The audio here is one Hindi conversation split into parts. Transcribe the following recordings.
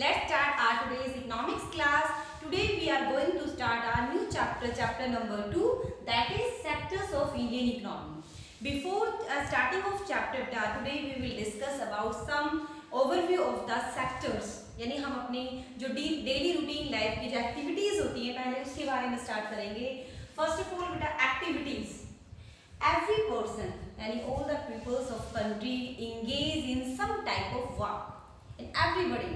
Let's start our today's economics class. Today we are going to start our new chapter number 2, that is sectors of Indian economy. Before starting of chapter today we will discuss about some overview of the sectors. यानी हम अपने जो डेली रूटीन लाइफ की जो एक्टिविटीज होती हैं पहले उसके बारे में स्टार्ट करेंगे. फर्स्ट ऑफ ऑल बेटा एक्टिविटीज. Every person यानी all the peoples of country engage in some type of work. And everybody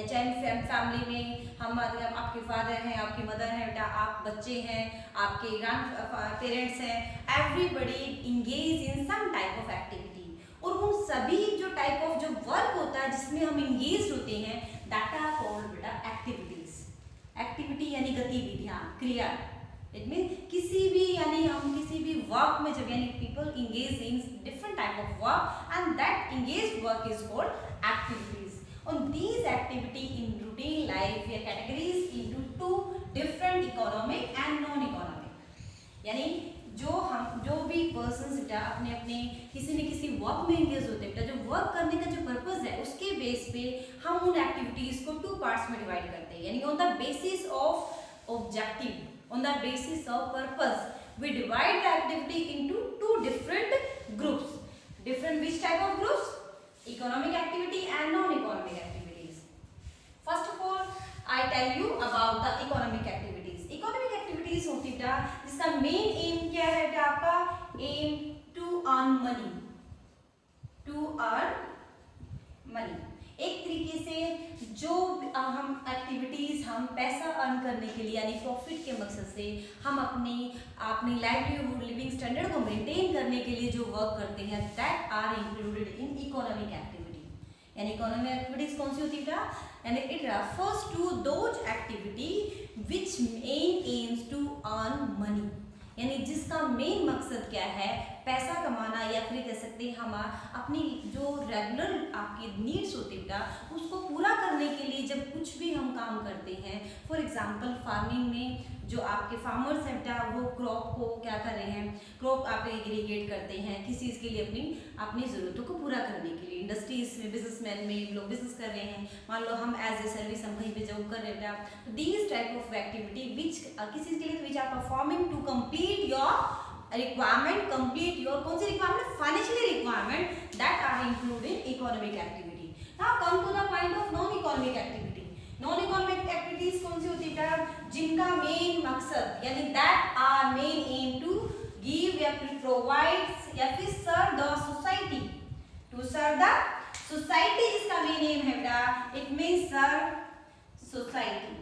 चाहे फैमिली में हम आपके फादर हैं, आपकी मदर हैं, बेटा आप बच्चे हैं, आपके ग्रैंड पेरेंट्स हैं, everybody engage in some type of activity. और उन सभी जो टाइप ऑफ जो वर्क होता है जिसमें हम इंगेज होते हैं दैट आर कॉल्ड बेटा एक्टिविटीज. एक्टिविटी यानी गतिविधियाँ, क्रिया. इट मीन किसी भी यानी हम किसी भी वर्क में जब यानी people engage in different type of work and that engage work is called activities. On these activity in routine life we are categorized into two different economic and non-economic. यानी जो भी पर्सन्स बेटा अपने अपने किसी न किसी वर्क में इंगेज होते हैं बेटा, जो वर्क करने का जो पर्पस है उसके बेस पे हम उन एक्टिविटीज को टू पार्ट्स में डिवाइड करते हैं. यानी on the basis of objective, on the basis of purpose we divide the activity into two different groups. Different which type of groups? Economic activity and non-economic activities. First of all, I tell you about the economic activities. Economic activities होती है जिसका मेन एम क्या है बेटा आपका? Aim to earn money. To earn money. एक तरीके से जो हम एक्टिविटीज हम पैसा अर्न करने के लिए यानी प्रॉफिट के मकसद से हम अपनी लाइवलीहुड लिविंग स्टैंडर्ड को मेंटेन करने के लिए जो वर्क करते हैं that are included in economic activity. यानी इकोनॉमिक एक्टिविटीज कौन सी होती है? यानी it refers to those activity which main aims to earn money. यानी जिसका मेन मकसद क्या है? पैसा कमाना, या फिर कह सकते हैं हम अपनी जो रेगुलर आपकी नीड्स होती है उसको पूरा करने के लिए जब कुछ भी हम काम करते हैं. फॉर एग्जांपल फार्मिंग में जो आपके फार्मर्स हैं बेटा वो क्रॉप को क्या कर रहे हैं? क्रॉप आप इरीगेट करते हैं किस चीज़ के लिए? अपनी ज़रूरतों को पूरा करने के लिए. इंडस्ट्रीज में बिजनेसमैन में लोग बिजनेस कर रहे हैं, मान लो हम एज ए सर्विस हम कहीं पे जॉब कर रहे हैं बेटा. तो these type of activity which किस चीज़ के लिए? Which are performing to complete your requirement, complete your कौन सी requirement? Financially requirement that are included in economic activity. Now come to the point of non-economic activity. Non-economic activities कौन सी होती है? जिनका मेन मकसद यानी that are main aim to give या फिर provide या फिर serve the society. To serve the society जिसका मेन एम है बेटा, it means serve society.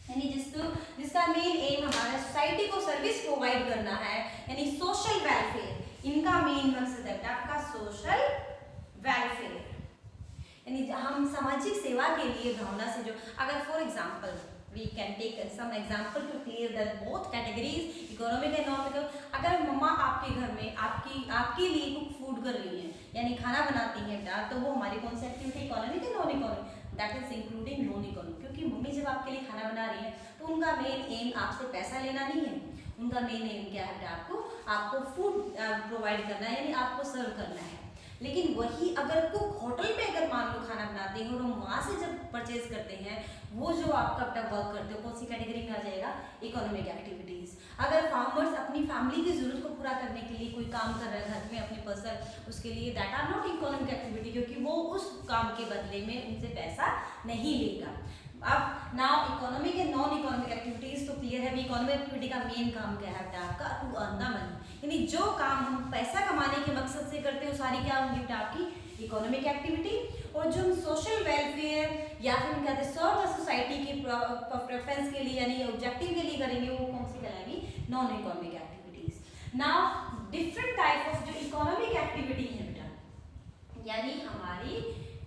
यानी जिसका मेन एम हमारा सोसाइटी को सर्विस प्रोवाइड करना है यानी सोशल वेलफेयर. इनका मेन मकसद है आपका सोशल वेलफेयर. यानी हम सामाजिक सेवा के लिए भावना से जो अगर for example we can take some example to clear that both categories economic and non. अगर मम्मा आपके घर में आपके लिए कुक फूड कर रही है यानी खाना बनाती है बेटा, तो वो हमारी कौन सी activity? Economic and non economic. That is including non economic. क्योंकि मम्मी जब आपके लिए खाना बना रही है तो उनका मेन एम आपसे पैसा लेना नहीं है. उनका मेन एम क्या है? आपको फूड प्रोवाइड करना है यानी आपको सर्व करना है. लेकिन वही अगर कुक होटल पे अगर मान लो खाना बनाते हैं और हम वहाँ से जब परचेज करते हैं वो जो आपका बेटा वर्क करते हो कौन सी कैटेगरी में आ जाएगा? Economic activities. अगर फार्मर्स अपनी फैमिली की जरूरत को पूरा करने के लिए कोई काम कर रहे हैं घर में अपने पर्सन, उसके लिए that are not economic activity क्योंकि वो उस काम के बदले में उनसे पैसा नहीं लेगा. अब now economic and non economic activities तो क्लियर है. इकोनॉमिक एक्टिविटी का मेन काम क्या है बेटा आपका? To earn the money. यानी जो काम हम पैसा कमाने के मकसद से करते हैं वो सारी क्या होंगी बेटा? आपकी इकोनॉमिक एक्टिविटी. और जो हम सोशल वेलफेयर या फिर हम कहते हैं सर्व द सोसाइटी की प्रेफरेंस के लिए यानी ऑब्जेक्टिव के लिए करेंगे वो कौन सी कहलाएगी? Non economic activities. Now different type of जो इकोनॉमिक एक्टिविटी है बेटा यानी हमारी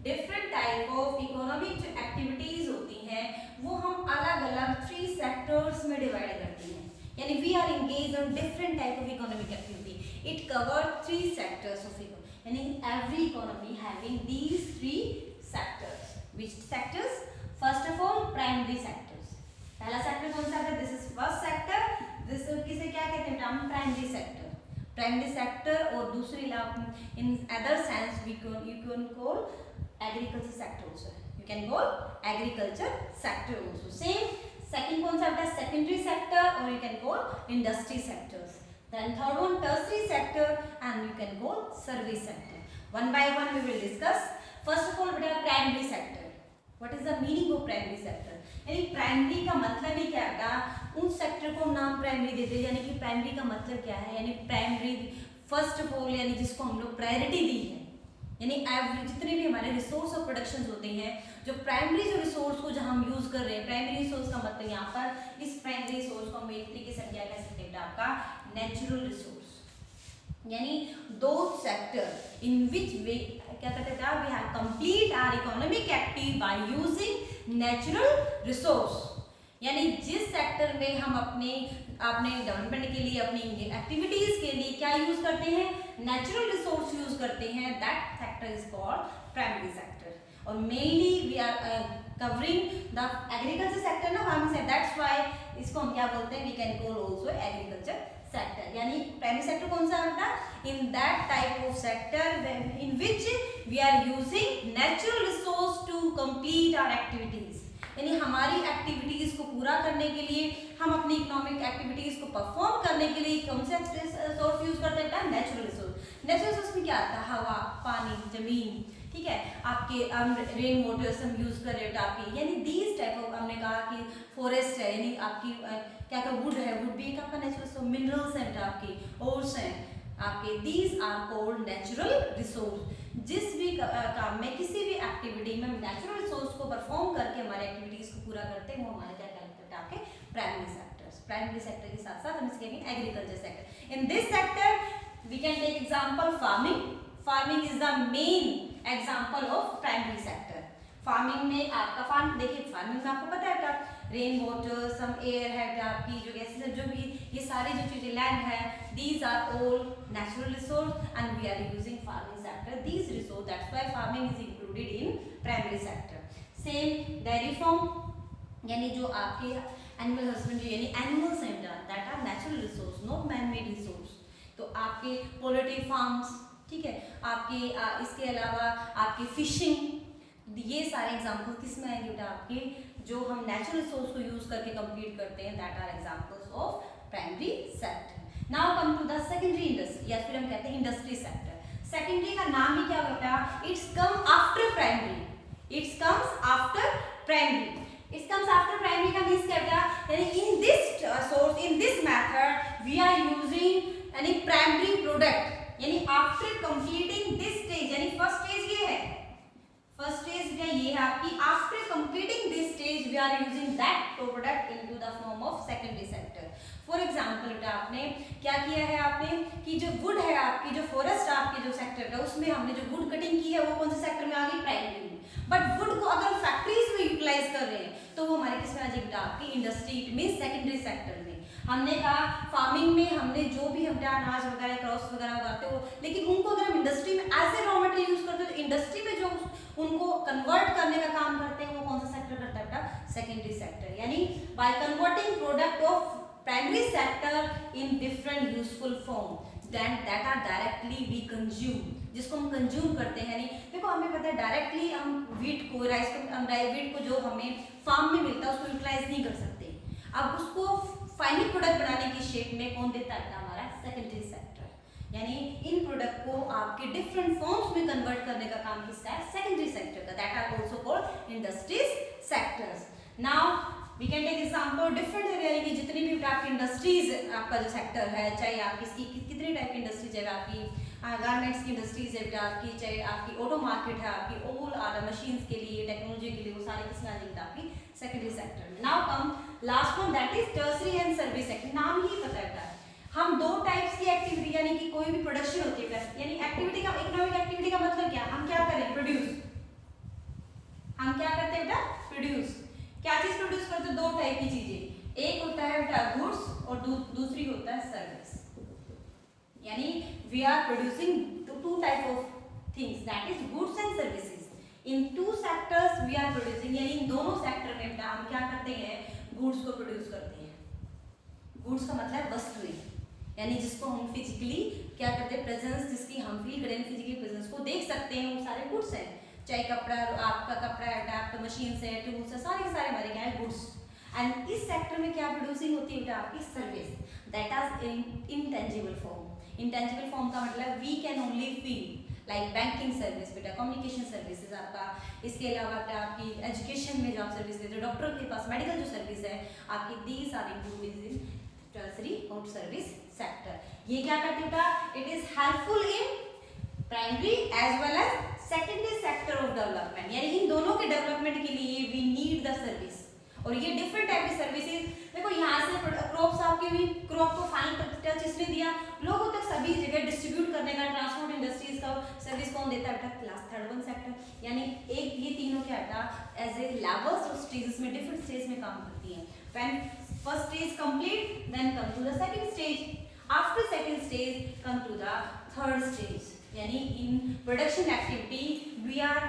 डिफरेंट टाइप ऑफ इकोनॉमिक जो एक्टिविटीज होती हैं वो हम अलग अलग 3 सेक्टर्स में डिवाइड करते हैं. यानी we are engage on different type of economic activity. It cover 3 sectors of economy. यानी every economy having these 3 sectors. Which sectors? First of all primary sectors. पहला सेक्टर कौन सा है? This is first sector. This किसे क्या कहते हैं? हम प्राइमरी सेक्टर. प्राइमरी सेक्टर और दूसरी in other sense you can call agriculture sector also. You can call agriculture sector also. Same second concept as secondary sector, or you can call industry sectors. Then third one tertiary sector, and you can call service sector. One by one we will discuss. First of all बेटा primary sector. What is the meaning of primary sector? यानी प्राइमरी का मतलब ही क्या है? उस सेक्टर को हम नाम प्राइमरी देते हैं, यानी कि प्राइमरी का मतलब क्या है? यानी प्राइमरी फर्स्ट ऑफ ऑल, यानी जिसको हम लोग प्रायोरिटी दी है, यानी एवरेज जितने भी हमारे रिसोर्स ऑफ प्रोडक्शन होते हैं, जो प्राइमरी जो रिसोर्स को जहाँ हम यूज कर रहे हैं, प्राइमरी रिसोर्स का मतलब यहाँ पर इस प्राइमरी रिसोर्स को हम एक तरीके से क्या कह सकते हैं आपका नेचुरल रिसोर्स, यानी दो सेक्टर इन विच वे क्या कहते हैं we have complete our economic activity by using natural resource, यानी जिस सेक्टर में हम अपने डेवलपमेंट के लिए अपनी एक्टिविटीज के लिए क्या यूज करते हैं, नेचुरल रिसोर्स यूज करते हैं, that sector is called primary sector. और mainly we are covering the agriculture sector ना, फार्मिंग सेक्टर, दैट्स व्हाई इसको हम क्या बोलते हैं, we can call also agriculture sector. यानी प्राइमरी सेक्टर कौन सा होता है? In that type of sector in which we are using natural resource to complete our activities, यानी हमारी एक्टिविटीज को पूरा करने के लिए, हम अपनी इकोनॉमिक एक्टिविटीज को परफॉर्म करने के लिए कौन सा रिसोर्स यूज करते हैं? Natural resource. नेचुरल रिसोर्स में क्या आता है? हवा, पानी, जमीन, ठीक है, आपके रेन वाटर्स हम यूज कर रहे हैं आपकी, यानी दीज टाइप ऑफ, हमने कहा कि फॉरेस्ट है, यानी आपकी क्या क्या वुड है, वुड भी एक आपका नेचुरल रिसोर्स, मिनरल्स हैं आपकी, ओर्स हैं आपके, these are called natural resource. जिस भी काम में, किसी भी एक्टिविटी में नेचुरल रिसोर्स को परफॉर्म करके हमारे एक्टिविटीज को पूरा करते हैं, वो हमारे क्या कहते हैं आपके प्राइमरी सेक्टर्स. प्राइमरी सेक्टर के साथ साथ हम इसके agriculture sector. In this sector we can take example farming. Farming is the main example of primary sector. Farming में आपका फार्म देखिए, फार्मिंग में आपको पता है क्या, रेन वाटर, सम एयर है आपकी, जो गैसेस है, जो भी ये सारी जो चीजें, लैंड है, these are all natural resource and we are using farming sector these resource, that's why farming is included in primary sector. Same dairy farm, यानी जो आपके एनिमल हस्बेंड्री, यानी एनिमल्स हैं that are natural resource, not man made resource. तो आपके पोल्ट्री फार्म्स, ठीक है, आपके इसके अलावा आपकी फिशिंग, ये सारे एग्जांपल किस में आएंगे बेटा? आपके जो हम नेचुरल रिसोर्स को यूज करके कंप्लीट करते हैं, that are examples of primary sector. Now come to the secondary industry, या फिर हम कहते हैं इंडस्ट्री सेक्टर. सेकेंडरी का नाम ही क्या होता है? It's come after primary. It's comes after primary. It's comes after primary का मींस क्या बेटा? यानी in this source, in this method we are using यानी प्राइमरी प्रोडक्ट, यानी आफ्टर कंप्लीटिंग दिस स्टेज, यानी फर्स्ट स्टेज ये है, फर्स्ट स्टेज क्या ये है आपकी, after completing this stage we are using that product into the form of secondary sector. For example बेटा आपने क्या किया है, आपने कि जो वुड है आपकी, जो फॉरेस्ट आपके जो सेक्टर का, उसमें हमने जो वुड कटिंग की है वो कौन से सेक्टर में आ गई? प्राइमरी में. बट वुड को अगर फैक्ट्रीज में यूटिलाइज कर रहे हैं तो वो हमारे किस में आ जाएगी बेटा? आपकी industry, it means secondary sector में. हमने कहा फार्मिंग में हमने जो भी हम अनाज वगैरह, क्रॉप्स वगैरह उगाते हो, लेकिन उनको अगर हम इंडस्ट्री में as a raw material use करते हैं, तो इंडस्ट्री में जो उनको कन्वर्ट करने का काम करते हैं वो कौन सा सेक्टर करता है बेटा? Secondary sector. यानी by converting product of primary sector in different useful form, then that are directly we consume, जिसको हम कंज्यूम करते हैं. यानी देखो हमें पता है डायरेक्टली हम वीट को, राइस को, वीट को जो हमें फार्म में मिलता है उसको यूटिलाइज नहीं कर सकते. अब उसको फाइनल प्रोडक्ट बनाने की शेप में कौन देता है? हमारा सेकेंडरी सेक्टर. यानी इन प्रोडक्ट को आपके डिफरेंट फॉर्म्स में कन्वर्ट करने का काम किसका है? सेकेंडरी सेक्टर का. That are also called industries sectors. Now we can take example different area, यानी कि जितनी भी आपकी इंडस्ट्रीज, आपका जो सेक्टर है, चाहे आप कितनी टाइप की इंडस्ट्रीज है आपकी, गारमेंट्स की इंडस्ट्रीज है आपकी, चाहे आपकी ऑटो मार्केट है आपकी, ऑल आर मशीन्स के लिए, टेक्नोलॉजी के लिए, वो सारे किसमें आ जाएंगे? आपकी सेकेंडरी सेक्टर में. Now come last one, that is tertiary and service sector. नाम ही पता है हम दो टाइप्स की एक्टिविटी, यानी कि कोई भी प्रोडक्शन होती है, यानी एक्टिविटी का, इकोनॉमिक एक्टिविटी का मतलब क्या? हम क्या करें? प्रोड्यूस. हम क्या करते हैं बेटा? प्रोड्यूस. क्या चीज प्रोड्यूस करते हैं? दो टाइप की चीजें, एक होता है बेटा गुड्स और दूसरी होता है सर्विस. यानी we are producing two type of things, that is goods and services. In two sectors we are producing, यानी इन दोनों सेक्टर में बेटा हम क्या करते हैं? गुड्स को प्रोड्यूस करते हैं. गुड्स का मतलब वस्तुएं, यानी जिसको हम फिजिकली क्या करते हैं? प्रेजेंस, जिसकी हम फील करें, फिजिकली प्रेजेंस को देख सकते हैं, वो सारे गुड्स हैं. चाहे कपड़ा, आपका कपड़ा है बेटा, आपका मशीन है, टूल्स है, सारे के सारे हमारे क्या है गुड्स। एंड इस सेक्टर में क्या प्रोड्यूसिंग होती है बेटा, आपकी service, that are intangible form. Intangible form का मतलब we can only feel, like banking service बेटा, कम्युनिकेशन सर्विसेज आपका, इसके अलावा बेटा आपकी एजुकेशन में जो आप सर्विस देते हो, डॉक्टर के पास मेडिकल जो सर्विस है आपकी, these are included in tertiary और सर्विस सेक्टर। ये क्या करते बेटा, it is helpful in primary as well as secondary sector of development, यानी इन दोनों के डेवलपमेंट के लिए वी नीड द सर्विस। और ये डिफरेंट टाइप की सर्विसेज, देखो यहाँ से क्रॉप्स आपके भी, क्रॉप को फाइनल टच इसने दिया, लोगों तक सभी जगह डिस्ट्रीब्यूट करने का, ट्रांसपोर्ट इंडस्ट्रीज का सर्विस कौन देता है बेटा, क्लास थर्ड वन सेक्टर। यानी एक ये तीनों क्या था, एज ए लेवल्स और स्टेजेस में, डिफरेंट स्टेज में काम करती हैं। When first stage complete, then come to the second stage, after second stage come to the third stage, यानी in production activity we are,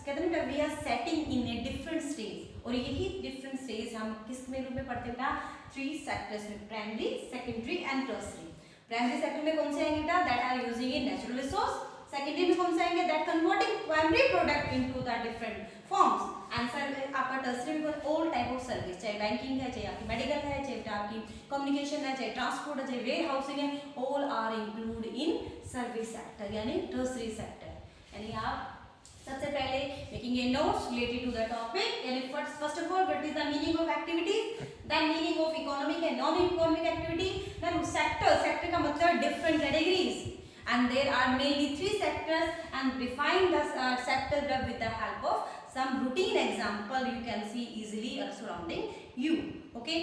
कहते हैं ना, we are setting in a different stage. और यही डिफरेंट स्टेज हम किस में रूप में पढ़ते हैं बेटा, 3 सेक्टर्स में, primary, secondary and tertiary. Primary sector में कौन से आएंगे बेटा, that are using in natural resource. Secondary में कौन से आएंगे, that converting primary product into the different forms. And sir आपका टर्शरी में ऑल टाइप ऑफ सर्विस, चाहे बैंकिंग है, चाहे आपकी मेडिकल है, चाहे आपकी कम्युनिकेशन है, चाहे ट्रांसपोर्ट है, चाहे वेयर हाउसिंग है, all are include in service sector, यानी टर्शरी सेक्टर। यानी आप सबसे पहले making a notes related to the topic, यानी first of all what is the meaning of activities, then meaning of economic and non economic activity, then sector का मतलब different categories, and there are mainly 3 sectors, and define the sector with the help of some routine example you can see easily surrounding you. Okay.